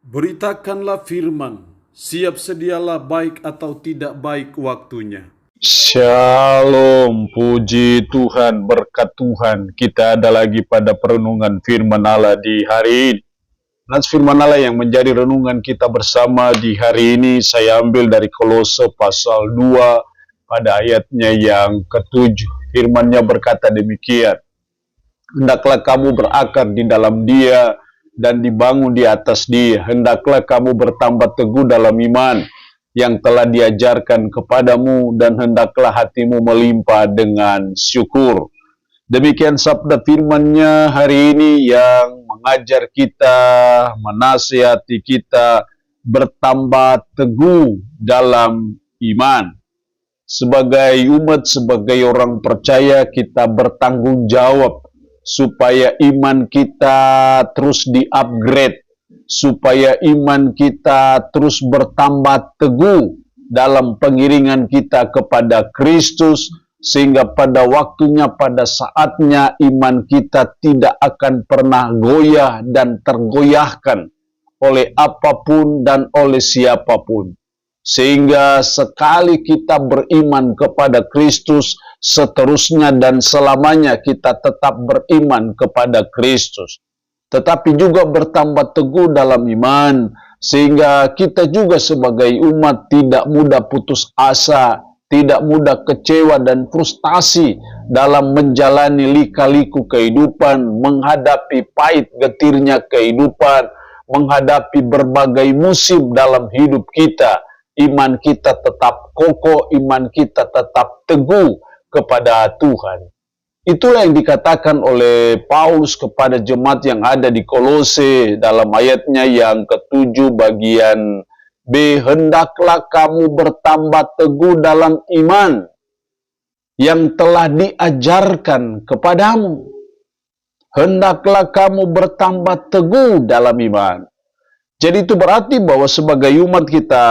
Beritakanlah firman, siap sedialah baik atau tidak baik waktunya. Shalom, puji Tuhan, berkat Tuhan. Kita ada lagi pada perenungan firman Allah di hari ini. Nas firman Allah yang menjadi renungan kita bersama di hari ini, saya ambil dari Kolose pasal 2 pada ayatnya yang ke-7. Firman-Nya berkata demikian, hendaklah kamu berakar di dalam Dia dan dibangun di atas Dia. Hendaklah kamu bertambah teguh dalam iman yang telah diajarkan kepadamu, dan hendaklah hatimu melimpah dengan syukur. Demikian sabda firman-Nya hari ini yang mengajar kita, menasihati kita bertambah teguh dalam iman. Sebagai umat, sebagai orang percaya, kita bertanggung jawab supaya iman kita terus di-upgrade, supaya iman kita terus bertambah teguh dalam pengiringan kita kepada Kristus, sehingga pada waktunya, pada saatnya, iman kita tidak akan pernah goyah dan tergoyahkan oleh apapun dan oleh siapapun. Sehingga sekali kita beriman kepada Kristus, seterusnya dan selamanya kita tetap beriman kepada Kristus. Tetapi juga bertambah teguh dalam iman, sehingga kita juga sebagai umat tidak mudah putus asa, tidak mudah kecewa dan frustasi dalam menjalani lika-liku kehidupan, menghadapi pahit getirnya kehidupan, menghadapi berbagai musim dalam hidup kita. Iman kita tetap kokoh, iman kita tetap teguh kepada Tuhan. Itulah yang dikatakan oleh Paulus kepada jemaat yang ada di Kolose dalam ayatnya yang ke-7 bagian B. Hendaklah kamu bertambah teguh dalam iman yang telah diajarkan kepadamu. Hendaklah kamu bertambah teguh dalam iman. Jadi itu berarti bahwa sebagai umat kita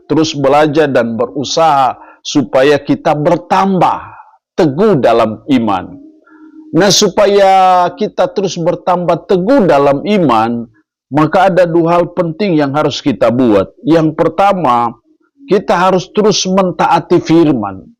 terus belajar dan berusaha supaya kita bertambah teguh dalam iman. Nah, supaya kita terus bertambah teguh dalam iman, maka ada dua hal penting yang harus kita buat. Yang pertama, kita harus terus mentaati firman.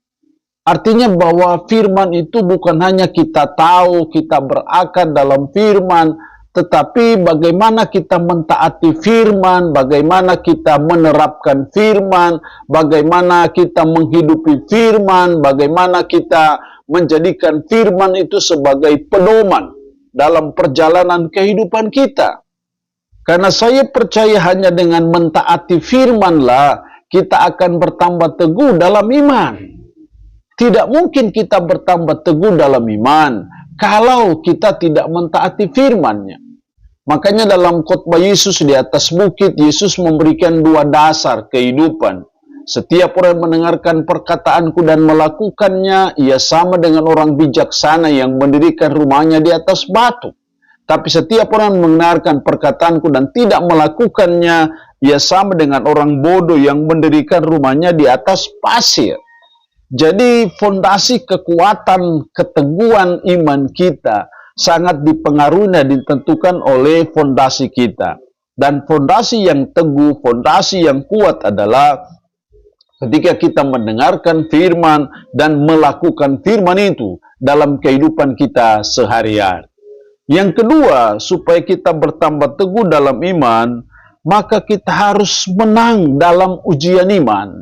Artinya bahwa firman itu bukan hanya kita tahu, kita berakar dalam firman, tetapi bagaimana kita mentaati firman, bagaimana kita menerapkan firman, bagaimana kita menghidupi firman, bagaimana kita menjadikan firman itu sebagai pedoman dalam perjalanan kehidupan kita. Karena saya percaya hanya dengan mentaati firmanlah kita akan bertambah teguh dalam iman. Tidak mungkin kita bertambah teguh dalam iman kalau kita tidak mentaati firman-Nya. Makanya dalam khotbah Yesus di atas bukit, Yesus memberikan dua dasar kehidupan. Setiap orang mendengarkan perkataanku dan melakukannya, ia sama dengan orang bijaksana yang mendirikan rumahnya di atas batu. Tapi setiap orang mendengarkan perkataanku dan tidak melakukannya, ia sama dengan orang bodoh yang mendirikan rumahnya di atas pasir. Jadi fondasi kekuatan, keteguhan iman kita sangat dipengaruhi dan ditentukan oleh fondasi kita. Dan fondasi yang teguh, fondasi yang kuat adalah ketika kita mendengarkan firman dan melakukan firman itu dalam kehidupan kita sehari-hari. Yang kedua, supaya kita bertambah teguh dalam iman, maka kita harus menang dalam ujian iman.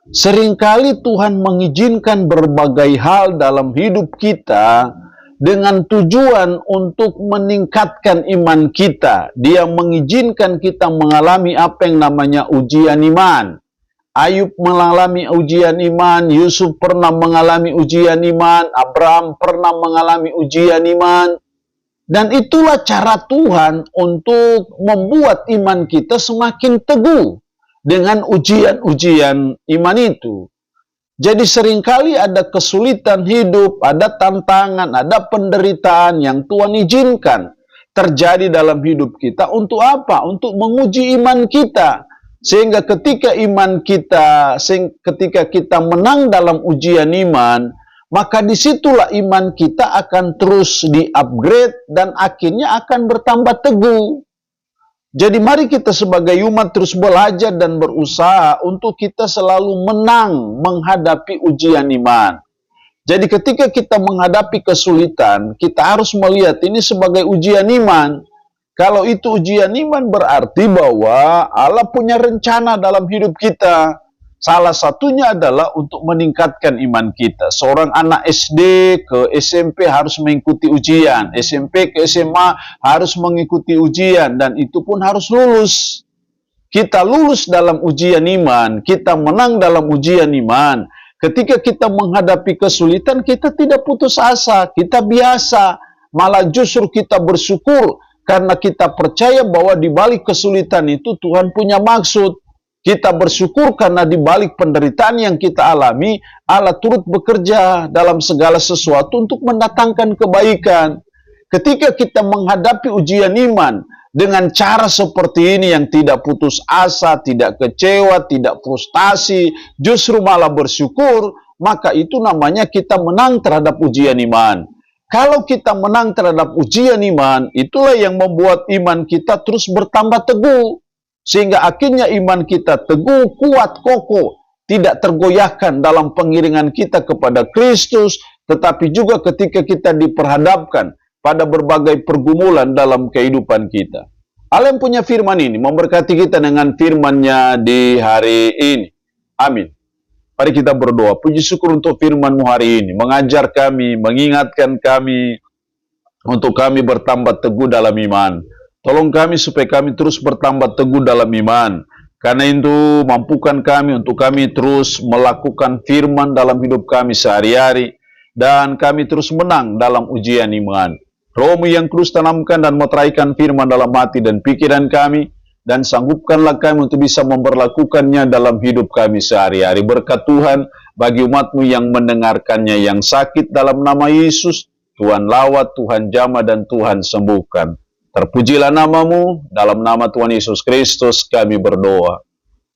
Seringkali Tuhan mengizinkan berbagai hal dalam hidup kita dengan tujuan untuk meningkatkan iman kita. Dia mengizinkan kita mengalami apa yang namanya ujian iman. Ayub mengalami ujian iman, Yusuf pernah mengalami ujian iman, Abraham pernah mengalami ujian iman. Dan itulah cara Tuhan untuk membuat iman kita semakin teguh dengan ujian-ujian iman itu. Jadi seringkali ada kesulitan hidup, ada tantangan, ada penderitaan yang Tuhan izinkan terjadi dalam hidup kita. Untuk apa? Untuk menguji iman kita. Sehingga ketika kita menang dalam ujian iman, maka disitulah iman kita akan terus di-upgrade dan akhirnya akan bertambah teguh. Jadi mari kita sebagai umat terus belajar dan berusaha untuk kita selalu menang menghadapi ujian iman. Jadi ketika kita menghadapi kesulitan, kita harus melihat ini sebagai ujian iman. Kalau itu ujian iman berarti bahwa Allah punya rencana dalam hidup kita. Salah satunya adalah untuk meningkatkan iman kita. Seorang anak SD ke SMP harus mengikuti ujian. SMP ke SMA harus mengikuti ujian. Dan itu pun harus lulus. Kita lulus dalam ujian iman. Kita menang dalam ujian iman. Ketika kita menghadapi kesulitan, kita tidak putus asa. Kita biasa. Malah justru kita bersyukur. Karena kita percaya bahwa di balik kesulitan itu Tuhan punya maksud. Kita bersyukur karena di balik penderitaan yang kita alami, Allah turut bekerja dalam segala sesuatu untuk mendatangkan kebaikan. Ketika kita menghadapi ujian iman dengan cara seperti ini yang tidak putus asa, tidak kecewa, tidak frustasi, justru malah bersyukur, maka itu namanya kita menang terhadap ujian iman. Kalau kita menang terhadap ujian iman, itulah yang membuat iman kita terus bertambah teguh. Sehingga akhirnya iman kita teguh, kuat, kokoh, tidak tergoyahkan dalam pengiringan kita kepada Kristus, tetapi juga ketika kita diperhadapkan pada berbagai pergumulan dalam kehidupan kita. Allah yang punya firman ini memberkati kita dengan firman-Nya di hari ini. Amin. Mari kita berdoa. Puji syukur untuk firman-Mu hari ini. Mengajar kami, mengingatkan kami, untuk kami bertambah teguh dalam iman. Tolong kami supaya kami terus bertambah teguh dalam iman. Karena itu mampukan kami untuk kami terus melakukan firman dalam hidup kami sehari-hari. Dan kami terus menang dalam ujian iman. Roh-Mu yang kudus tanamkan dan meteraikan firman dalam hati dan pikiran kami. Dan sanggupkanlah kami untuk bisa memperlakukannya dalam hidup kami sehari-hari. Berkat Tuhan bagi umat-Mu yang mendengarkannya, yang sakit dalam nama Yesus. Tuhan lawat, Tuhan jamah, dan Tuhan sembuhkan. Terpujilah nama-Mu, dalam nama Tuhan Yesus Kristus kami berdoa.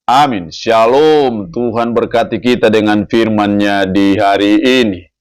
Amin. Shalom. Tuhan berkati kita dengan firman-Nya di hari ini.